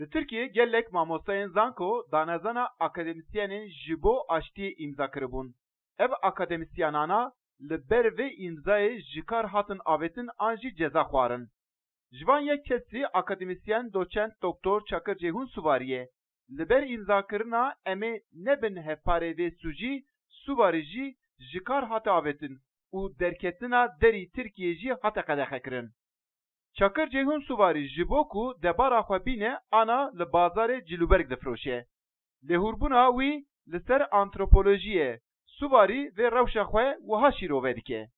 Li Tirkiye gelek mamostayên zanko danezana akademisyenên ji bo aştiyê îmza kiribûn. Ev akademisyenana li ber vê îmzayê ji kar hatin avêtin an jî ceza xwarin. Ji van yek kesî akademisyen doçent doktor Çakır Ceyhun Suvariyê li ber îmzakirina em ê nebin hevparê vê sûcî, Suvarî jî ji kar hate avêtin û derketina derî Tirkiye jî hate qedexekirin. Çakır Ceyhun Suvarî ji bo ku debara xwe bîne ana li bazarê Cilûberg difroşe. Lêhurbûna wî li ser antropolojiyê Suvarî vê rewşa xwe wiha şîrove dike.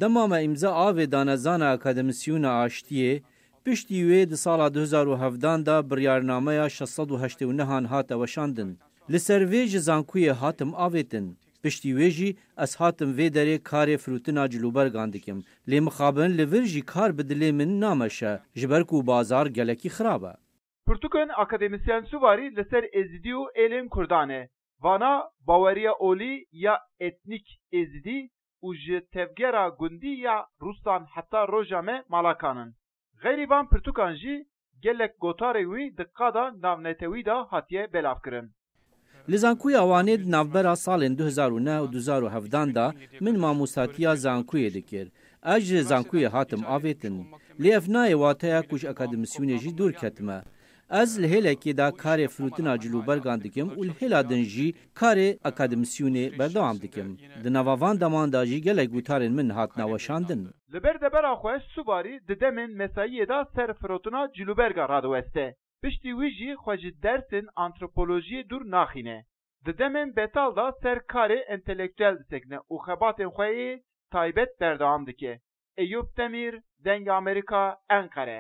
Dema me îmza avê danezana akademisyona aştiyê piştî wê di sala 2017 da biryarnameya 689 hate weşandin. Li ser vê ji zankuyê hatim avêtin. Piştî wê jî ez hatim vê derê karê firotina Cilûbergan dikim. Lê mixabin li vir jî kar bi dilê min nameşe ji ber ku bazar gelekî xirab e. Pirtûkên akademisyen Suvarî li ser Êzidî û êlên Kurdan e. Vana baweriya olî ya etnik Êzidî û ji tevgera gundî ya Ruslan heta roja me malakanin. Xêrî van pirtûkan jî gelek gotarê wî di qada navnetewî da hatiye belavkirin. Li zankuya wanê di navbera salên 2009 û 2017 da min mamostatiya zankuyê dikir. Ez ji zankuyê hatim avêtin. Lê ev nayê wateya ku ji akademisyonê jî dûr ketime. Ez li hêlekê da karê firotina Cilûbergan dikim û li hêla din jî karê akademisyonê berdewam dikim. Di nava van deman da jî gelek gutarên min hatine weşandin. Li ber debera xwe Suvarî di demên mesayiyê da ser firotina Cilûberga radiweste. Piştî wî jî xwe ji dersên antropolojiyê dûr naxîne. Di demên betal da ser karê entelektüel disekine û xebatên xwe yê taybet berdewam dike. Eyüp Demir, Deng Amerika, Enkare.